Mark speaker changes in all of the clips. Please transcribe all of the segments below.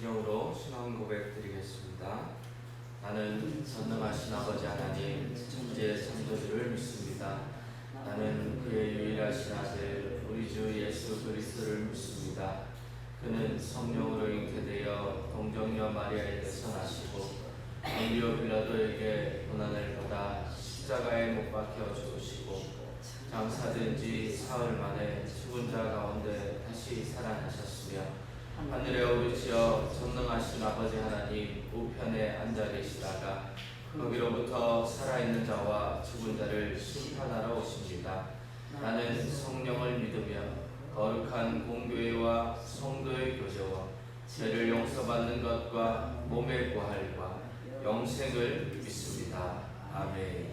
Speaker 1: 성령으로 신앙 고백 드리겠습니다. 나는 전능하신 아버지 하나님 천지의 창조주를 믿습니다. 나는 그의 유일하신 아들 우리 주 예수 그리스도를 믿습니다. 그는 성령으로 잉태되어 동정녀 마리아에게서 나시고 본디오 빌라도에게 고난을 받아 십자가에 못 박혀 죽으시고 장사된 지 사흘 만에 죽은 자 가운데 다시 살아나셨으며 하늘에 오르시어 전능하신 아버지 하나님 우편에 앉아 계시다가 거기로부터 살아있는 자와 죽은 자를 심판하러 오십니다. 나는 성령을 믿으며 거룩한 공교회와 성도의 교제와 죄를 용서받는 것과 몸의 부활과 영생을 믿습니다. 아멘.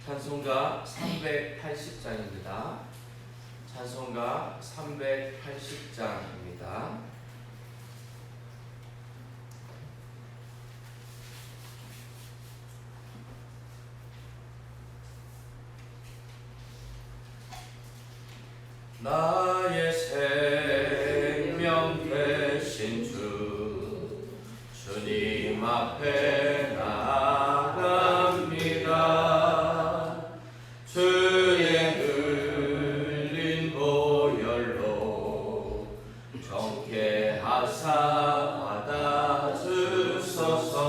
Speaker 1: 찬송가 380장입니다. 찬송가 380장입니다. 나의 생명 되신 주님 앞에 나아갑니다. 주의 흘린 보혈로 정케 하사 받아주소서.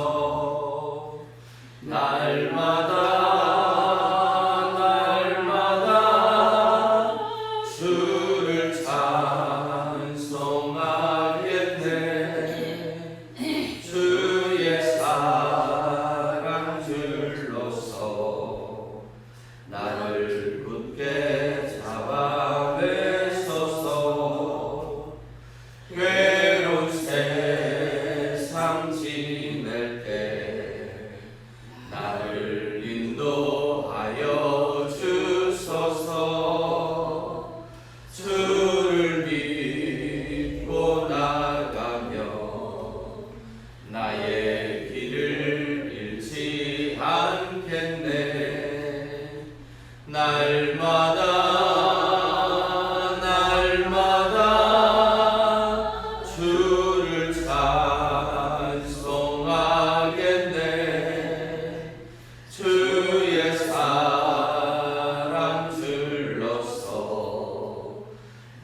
Speaker 1: 날마다 주를 찬송하겠네. 주의 사랑 줄로서 나를 굳게 잡아 매소서. 외로운 세상 지낼 때 나를 인도하여 주소서. 주를 믿고 나가며 나의 길을 잃지 않겠네. 날마다 주를 찬송하겠네. 주의 사랑 줄로서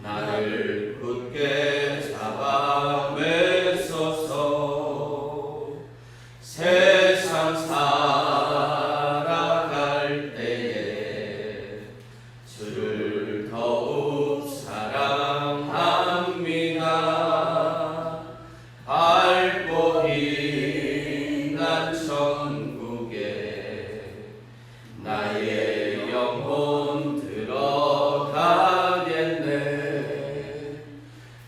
Speaker 1: 나를 굳게 잡아 매소서. 세상 살아갈 때에 주를 더욱 사랑합니다. 밝고 빛난 천국에 나의 영혼 들어가겠네.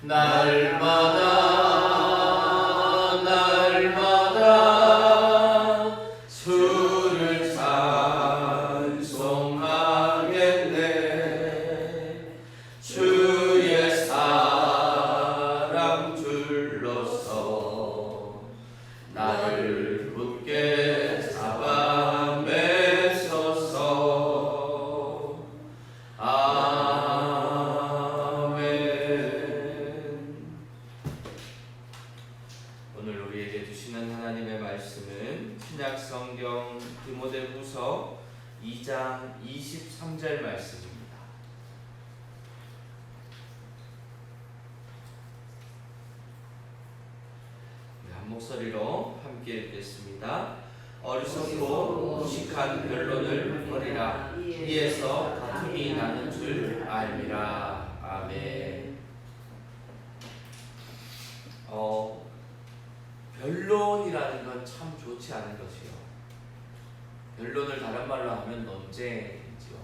Speaker 1: 날마다 주를 찬송하겠네. 주의 사랑 줄로서 나를 굳게 잡아 매소서. 아멘. 오늘 우리에게 주시는 하나님의 말씀은 신약성경 디모데후서 2장 23절 말씀입니다. 한 목소리로 함께 읽겠습니다. 어리석고 무식한 변론을 버리라. 이에서 다툼이 나는 줄 알미라. 아멘. 변론이라는 건 참 좋지 않은 것이요. 변론을 다른 말로 하면 논쟁이지요.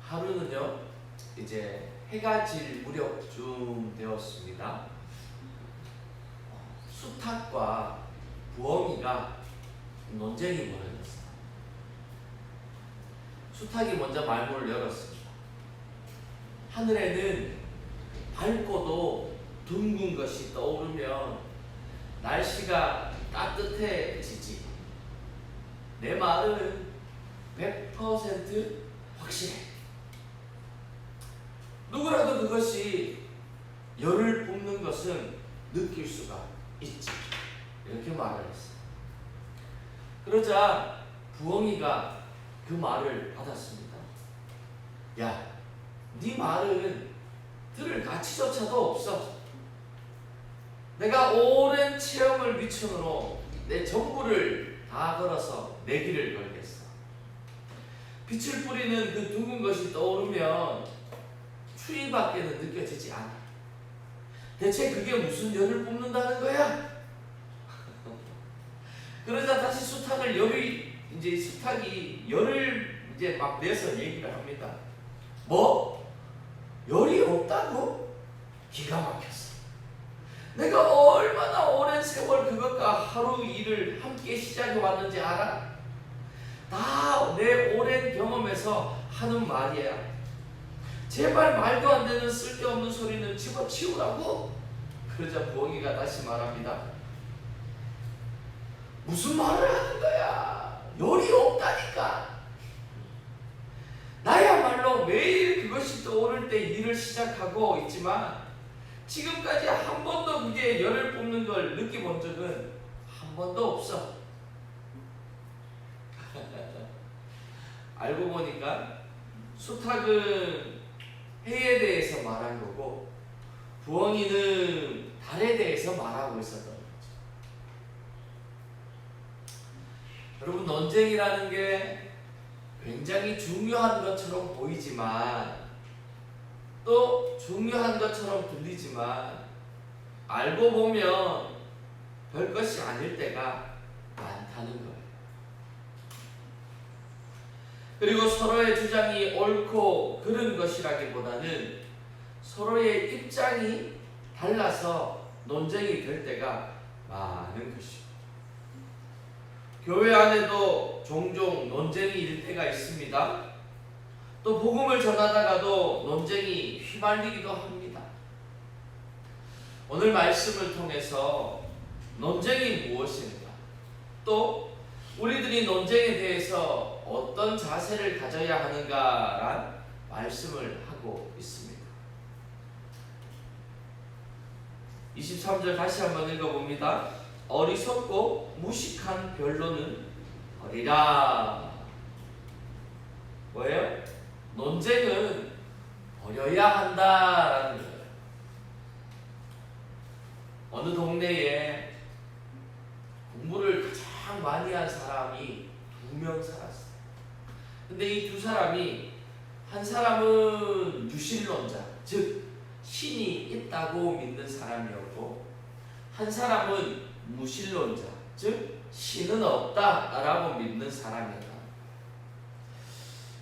Speaker 1: 하루는요, 이제 해가 질 무렵쯤 되었습니다. 수탉과 부엉이가 논쟁이 벌어졌어요. 수탉이 먼저 말문을 열었습니다. 하늘에는 밝고도 둥근 것이 떠오르면 날씨가 따뜻해지지. 내 말은 100% 확실해. 누구라도 그것이 열을 뿜는 것은 느낄 수가 있지. 이렇게 말을 했어요. 그러자 부엉이가 그 말을 받았습니다. 야, 네 말은 들을 가치조차도 없어. 내가 오랜 체험을 미천으로 내 전부를 다 걸어서 내 길을 걸겠어. 빛을 뿌리는 그 둥근 것이 떠오르면 추위밖에는 느껴지지 않아. 대체 그게 무슨 열을 뿜는다는 거야? 그러자 다시 수탉이 열을 이제 막 내서 얘기를 합니다. 뭐? 열이 없다고? 기가 막혔어. 내가 얼마나 오랜 세월 그것과 하루 일을 함께 시작해 왔는지 알아? 다 내 오랜 경험에서 하는 말이야. 제발 말도 안 되는 쓸데없는 소리는 집어치우라고. 그러자 부엉이가 다시 말합니다. 무슨 말을 하는 거야? 열이 없다니까. 나야말로 매일 그것이 떠오를 때 일을 시작하고 있지만 지금까지 한 번도 그게 열을 뿜는 걸 느껴본 적은 한 번도 없어. 알고 보니까 수탉은 해에 대해서 말한 거고 부엉이는 달에 대해서 말하고 있었던 거죠. 여러분, 논쟁이라는 게 굉장히 중요한 것처럼 보이지만 또 중요한 것처럼 들리지만 알고 보면 별것이 아닐 때가 많다는 거예요. 그리고 서로의 주장이 옳고 그른 것이라기보다는 서로의 입장이 달라서 논쟁이 될 때가 많은 것이죠. 교회 안에도 종종 논쟁이 일 때가 있습니다. 또 복음을 전하다가도 논쟁이 휘말리기도 합니다. 오늘 말씀을 통해서 논쟁이 무엇인가, 또 우리들이 논쟁에 대해서 어떤 자세를 가져야 하는가란 말씀을 하고 있습니다. 23절 다시 한번 읽어봅니다. 어리석고 무식한 변론은 버리라. 뭐예요? 논쟁은 버려야 한다라는 거예요. 어느 동네에 공부를 가장 많이 한 사람이 2명 살았어요. 근데 이 두 사람이, 한 사람은 유실론자, 즉 신이 있다고 믿는 사람이었고, 한 사람은 무신론자, 즉 신은 없다라고 믿는 사람이었다.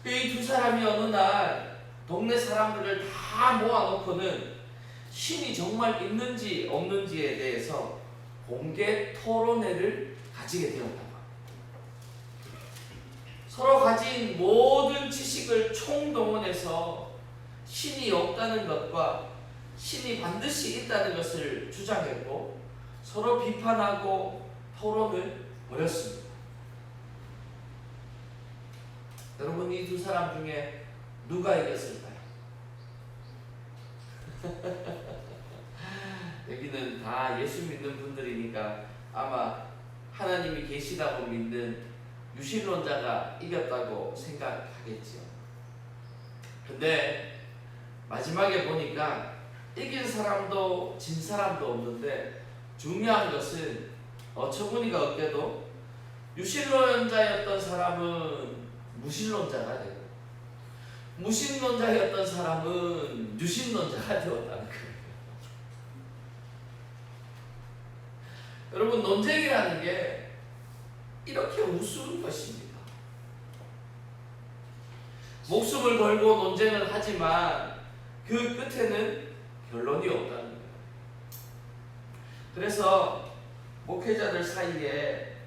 Speaker 1: 이 두 사람이 어느 날 동네 사람들을 다 모아놓고는 신이 정말 있는지 없는지에 대해서 공개 토론회를 가지게 되었다. 서로 가진 모든 지식을 총동원해서 신이 없다는 것과 신이 반드시 있다는 것을 주장했고 서로 비판하고 토론을 벌였습니다. 여러분, 이 두 사람 중에 누가 이겼을까요? 여기는 다 예수 믿는 분들이니까 아마 하나님이 계시다고 믿는 유신론자가 이겼다고 생각하겠죠. 근데 마지막에 보니까 이긴 사람도 진 사람도 없는데 중요한 것은 어처구니가 없게도 유신론자였던 사람은 무신론자가 되고 무신론자였던 사람은 유신론자가 되었다는 거예요. 여러분, 논쟁이라는 게 이렇게 우스운 것입니다. 목숨을 걸고 논쟁을 하지만 그 끝에는 결론이 없다는 거예요. 그래서 목회자들 사이에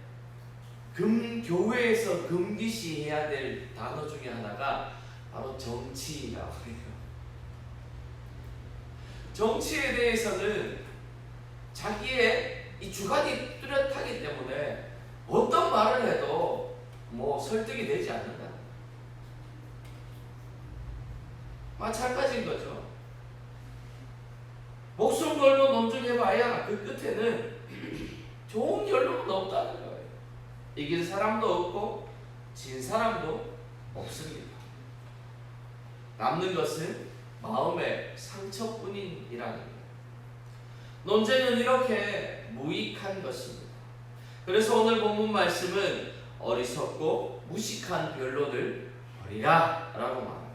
Speaker 1: 교회에서 금기시해야 될 단어 중에 하나가 바로 정치라고 해요. 정치에 대해서는 자기의 이 주관이 뚜렷하기 때문에 어떤 말을 해도 설득이 되지 않는다. 마찬가지인 거죠. 언제나 그 끝에는 좋은 결론은 없다는 거예요. 이긴 사람도 없고 진 사람도 없습니다. 남는 것은 마음의 상처뿐이라는 거예요. 논쟁은 이렇게 무익한 것입니다. 그래서 오늘 본문 말씀은 어리석고 무식한 변론을 버리라 라고 말합니다.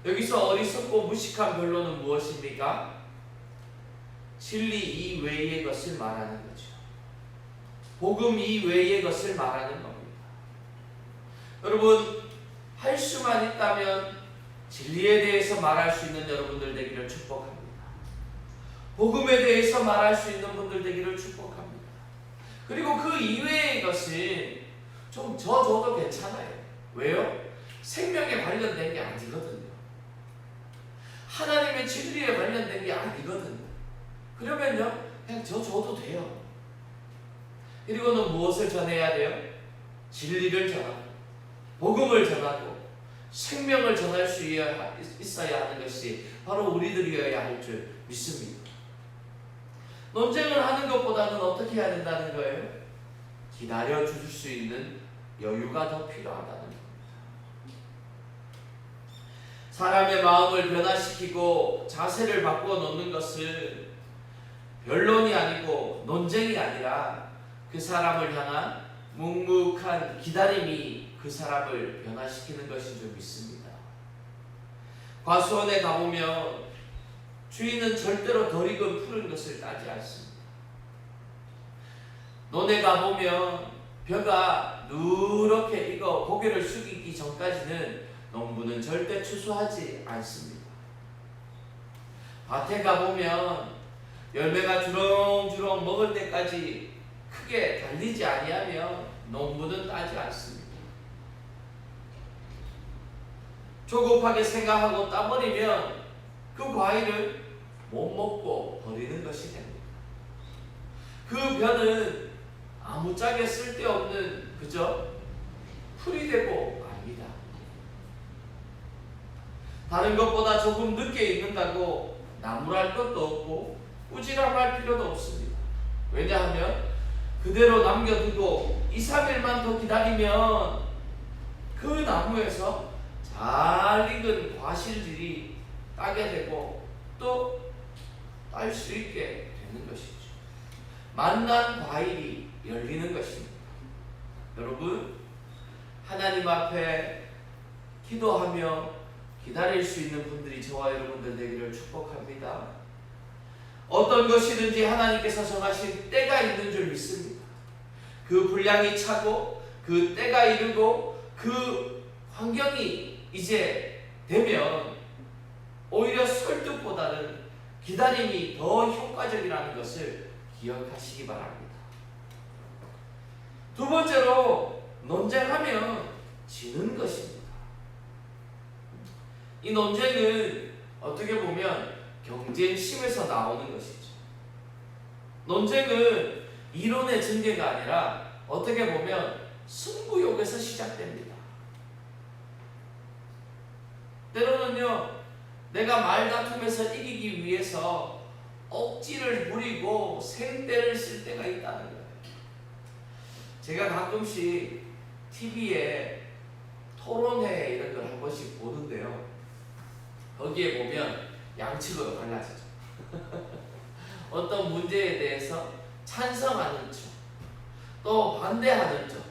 Speaker 1: 여기서 어리석고 무식한 변론은 무엇입니까? 진리 이외의 것을 말하는 거죠. 복음 이외의 것을 말하는 겁니다. 여러분, 할 수만 있다면 진리에 대해서 말할 수 있는 여러분들 되기를 축복합니다. 복음에 대해서 말할 수 있는 분들 되기를 축복합니다. 그리고 그 이외의 것은 좀 저도 괜찮아요. 왜요? 생명에 관련된 게 아니거든요. 하나님의 진리에 관련된 게 아니거든요. 그러면요, 그냥 저도 돼요. 그리고는 무엇을 전해야 돼요? 진리를 전하고, 복음을 전하고, 생명을 전할 수 있어야 하는 것이 바로 우리들이어야 할 줄 믿습니다. 논쟁을 하는 것보다는 어떻게 해야 된다는 거예요? 기다려 줄 수 있는 여유가 더 필요하다는 겁니다. 사람의 마음을 변화시키고 자세를 바꾸어 놓는 것은 변론이 아니고 논쟁이 아니라 그 사람을 향한 묵묵한 기다림이 그 사람을 변화시키는 것인 줄 믿습니다. 과수원에 가보면 주인은 절대로 덜 익은 푸른 것을 따지 않습니다. 논에 가보면 벼가 누렇게 익어 고개를 숙이기 전까지는 농부는 절대 추수하지 않습니다. 밭에 가보면 열매가 주렁주렁 먹을 때까지 크게 달리지 아니하면 농부는 따지 않습니다. 조급하게 생각하고 따버리면 그 과일을 못 먹고 버리는 것이 됩니다. 그 벼는 아무짝에 쓸데없는 그저 풀이 되고 맙니다. 다른 것보다 조금 늦게 익는다고 나무랄 것도 없고 꾸지람할 필요도 없습니다. 왜냐하면 그대로 남겨두고 2-3일만 더 기다리면 그 나무에서 잘 익은 과실들이 따게 되고 또 딸 수 있게 되는 것이죠. 만난 과일이 열리는 것입니다. 여러분, 하나님 앞에 기도하며 기다릴 수 있는 분들이 저와 여러분들 되기를 축복합니다. 어떤 것이든지 하나님께서 정하신 때가 있는 줄 믿습니다. 그 분량이 차고 그 때가 이르고 그 환경이 이제 되면 오히려 설득보다는 기다림이 더 효과적이라는 것을 기억하시기 바랍니다. 두 번째로, 논쟁하면 지는 것입니다. 이 논쟁은 어떻게 보면 경쟁심에서 나오는 것이죠. 논쟁은 이론의 전개가 아니라 어떻게 보면 승부욕에서 시작됩니다. 때로는요, 내가 말다툼에서 이기기 위해서 억지를 부리고 생떼를 쓸 때가 있다는 거예요. 제가 가끔씩 TV에 토론회 이런 걸 한 번씩 보는데요. 거기에 보면 양측으로 갈라지죠. 어떤 문제에 대해서 찬성하는 쪽, 또 반대하는 쪽.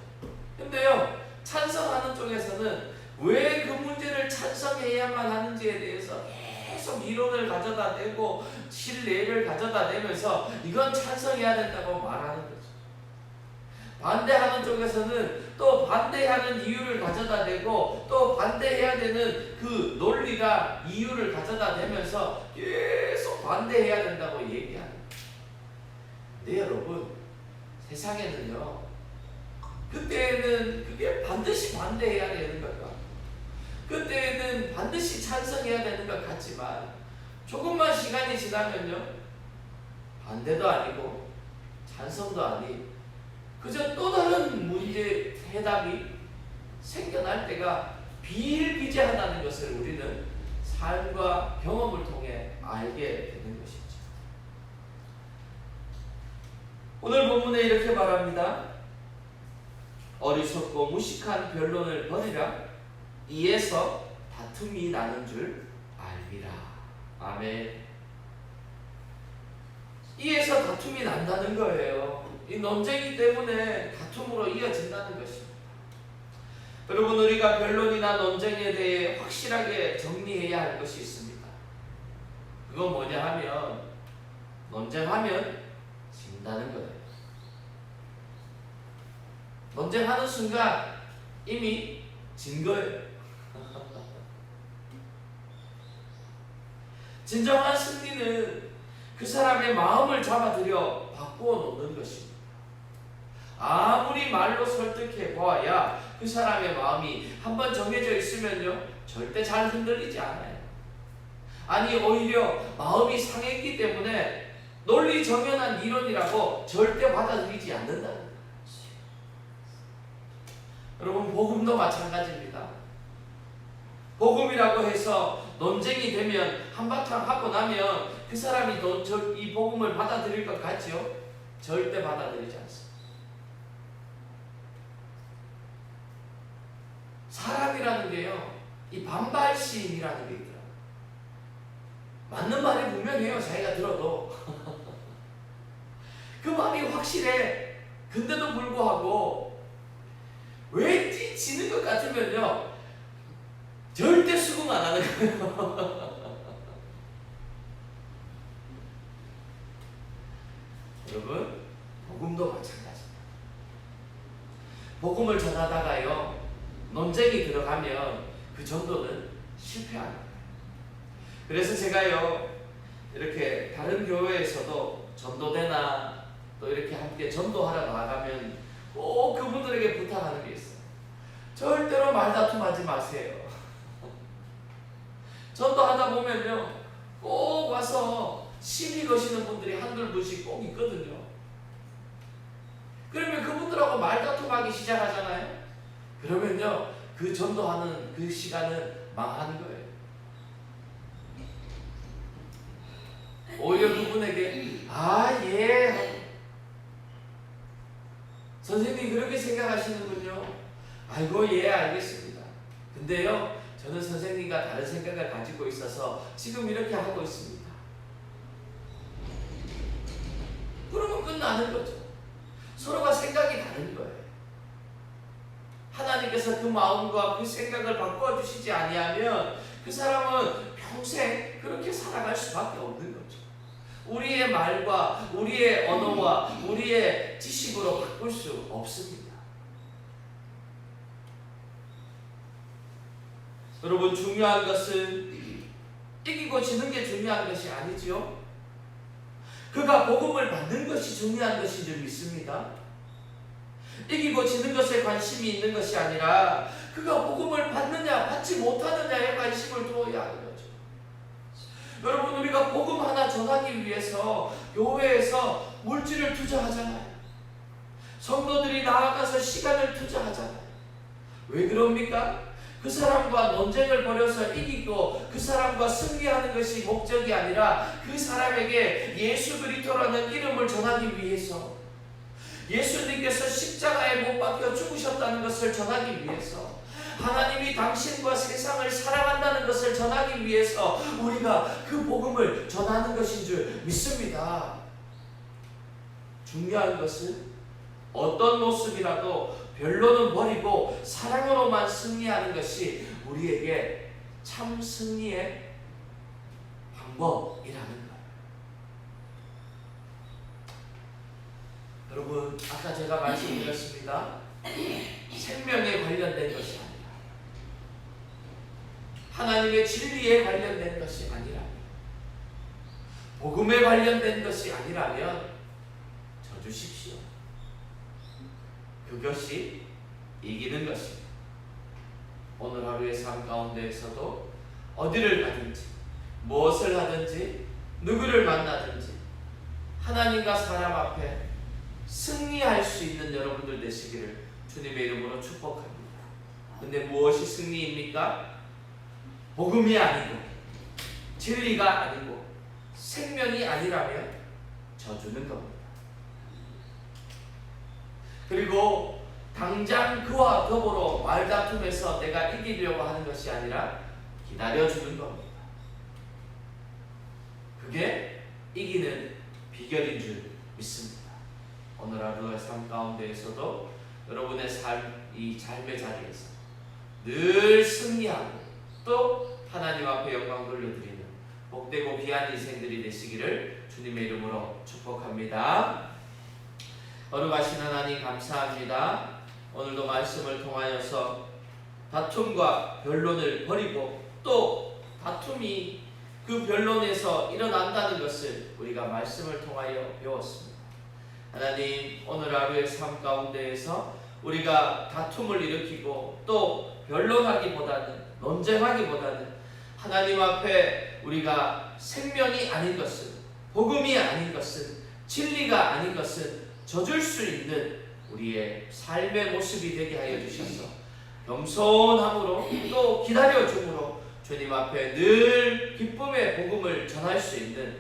Speaker 1: 근데요, 찬성하는 쪽에서는 왜 그 문제를 찬성해야만 하는지에 대해서 계속 이론을 가져다 대고 실례를 가져다 대면서 이건 찬성해야 된다고 말하는 거죠. 반대하는 쪽에서는 또 반대하는 이유를 가져다 대고 또 반대해야 되는 그 논리가 이유를 가져다 대면서 계속 반대해야 된다고 얘기하는 거예요. 근데 여러분, 세상에는요, 그때는 그게 반드시 반대해야 되는 걸까? 그때는 반드시 찬성해야 되는 것 같지만 조금만 시간이 지나면요, 반대도 아니고 찬성도 아닌 그저 또 다른 문제 해답이 생겨날 때가 비일비재하다는 것을 우리는 삶과 경험을 통해 알게 되는 것이죠. 오늘 본문에 이렇게 말합니다. 어리석고 무식한 변론을 버리라. 이에서 다툼이 나는 줄 알리라. 아멘. 이에서 다툼이 난다는 거예요. 이 논쟁이 때문에 다툼으로 이어진다는 것입니다. 여러분, 우리가 변론이나 논쟁에 대해 확실하게 정리해야 할 것이 있습니다. 그건 뭐냐 하면 논쟁하면 진다는 거예요. 논쟁하는 순간 이미 진 거예요. 진정한 승리는 그 사람의 마음을 잡아들여 바꾸어 놓는 것입니다. 아무리 말로 설득해 보아야 그 사람의 마음이 한번 정해져 있으면요, 절대 잘 흔들리지 않아요. 아니, 오히려 마음이 상했기 때문에 논리 정연한 이론이라고 절대 받아들이지 않는다는 거예요. 여러분, 복음도 마찬가지입니다. 복음이라고 해서 논쟁이 되면 한바탕 하고 나면 그 사람이 이 복음을 받아들일 것 같죠? 절대 받아들이지 않습니다. 사람이라는 게요, 이 반발심이라는 게 있더라고요. 맞는 말이 분명해요, 자기가 들어도. 그 말이 확실해. 근데도 불구하고 왠지 지는 것 같으면요, 절대 수긍 안 하는 거예요. 여러분, 복음도 마찬가지입니다. 복음을 전하다가요, 논쟁이 들어가면 그 전도는 실패합니다. 그래서 제가요, 이렇게 다른 교회에서도 전도대나 또 이렇게 함께 전도하러 나가면 꼭 그분들에게 부탁하는 게 있어요. 절대로 말다툼하지 마세요. 전도하다 보면요, 꼭 와서 시비 거시는 분들이 한둘 분씩 꼭 있거든요. 그러면 그분들하고 말다툼하기 시작하잖아요. 그러면요, 그 전도하는 그 시간은 망하는 거예요. 오히려 그분에게 예, 선생님 그렇게 생각하시는군요. 아이고, 예, 알겠습니다. 근데요, 저는 선생님과 다른 생각을 가지고 있어서 지금 이렇게 하고 있습니다. 그러면 끝나는 거죠. 서로가 생각이 다른 거예요. 하나님께서 그 마음과 그 생각을 바꿔 주시지 아니하면 그 사람은 평생 그렇게 살아갈 수밖에 없는 거죠. 우리의 말과 우리의 언어와 우리의 지식으로 바꿀 수 없습니다. 여러분, 중요한 것은 이기고 지는 게 중요한 것이 아니지요. 그가 복음을 받는 것이 중요한 것인 줄 믿습니다. 이기고 지는 것에 관심이 있는 것이 아니라 그가 복음을 받느냐 받지 못하느냐에 관심을 두어야 하는 거죠. 여러분, 우리가 복음 하나 전하기 위해서 교회에서 물질을 투자하잖아요. 성도들이 나아가서 시간을 투자하잖아요. 왜 그럽니까? 그 사람과 논쟁을 벌여서 이기고 그 사람과 승리하는 것이 목적이 아니라 그 사람에게 예수 그리스도라는 이름을 전하기 위해서, 예수님께서 십자가에 못 박혀 죽으셨다는 것을 전하기 위해서, 하나님이 당신과 세상을 사랑한다는 것을 전하기 위해서 우리가 그 복음을 전하는 것인 줄 믿습니다. 중요한 것은 어떤 모습이라도 변론은 버리고 사랑으로만 승리하는 것이 우리에게 참 승리의 방법이라는 거예요. 여러분, 아까 제가 말씀드렸습니다. 생명에 관련된 것이 아니라, 하나님의 진리에 관련된 것이 아니라, 복음에 관련된 것이 아니라면 져주십시오. 그것이 이기는 것입니다. 오늘 하루의 삶 가운데에서도 어디를 가든지, 무엇을 하든지, 누구를 만나든지 하나님과 사람 앞에 승리할 수 있는 여러분들 되시기를 주님의 이름으로 축복합니다. 근데 무엇이 승리입니까? 복음이 아니고 진리가 아니고 생명이 아니라면 져주는 겁니다. 그리고 당장 그와 더불어 말다툼에서 내가 이기려고 하는 것이 아니라 기다려주는 겁니다. 그게 이기는 비결인 줄 믿습니다. 오늘 하루의 삶 가운데에서도 여러분의 이 삶의 자리에서 늘 승리하고 또 하나님 앞에 영광 돌려드리는 복되고 귀한 인생들이 되시기를 주님의 이름으로 축복합니다. 거룩하신 하나님 감사합니다. 오늘도 말씀을 통하여서 다툼과 변론을 버리고 또 다툼이 그 변론에서 일어난다는 것을 우리가 말씀을 통하여 배웠습니다. 하나님, 오늘 하루의 삶 가운데에서 우리가 다툼을 일으키고 또 변론하기보다는, 논쟁하기보다는 하나님 앞에 우리가 생명이 아닌 것은, 복음이 아닌 것은, 진리가 아닌 것은 져줄 수 있는 우리의 삶의 모습이 되게 하여 주셔서 겸손함으로 또 기다려줌으로 주님 앞에 늘 기쁨의 복음을 전할 수 있는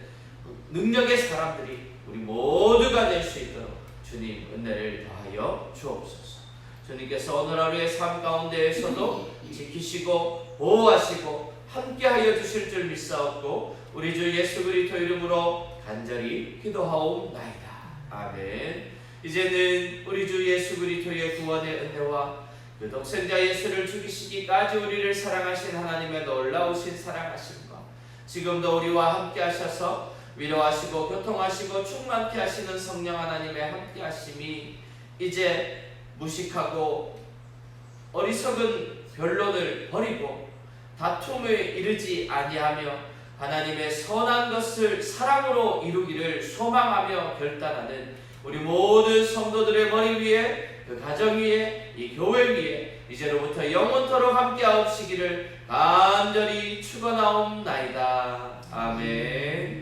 Speaker 1: 능력의 사람들이 우리 모두가 될 수 있도록 주님 은혜를 더하여 주옵소서. 주님께서 오늘 하루의 삶 가운데에서도 지키시고 보호하시고 함께하여 주실 줄 믿사옵고 우리 주 예수 그리스도 이름으로 간절히 기도하옵나이다. 아멘. 이제는 우리 주 예수 그리스도의 구원의 은혜와 그 독생자 예수를 죽이시기까지 우리를 사랑하신 하나님의 놀라우신 사랑하심과 지금도 우리와 함께 하셔서 위로하시고 교통하시고 충만케 하시는 성령 하나님의 함께 하심이 이제 무식하고 어리석은 변론을 버리고 다툼에 이르지 아니하며 하나님의 선한 것을 사랑으로 이루기를 소망하며 결단하는 우리 모든 성도들의 머리 위에, 그 가정 위에, 이 교회 위에 이제로부터 영원토록 함께하옵시기를 간절히 축원하옵나이다. 아멘.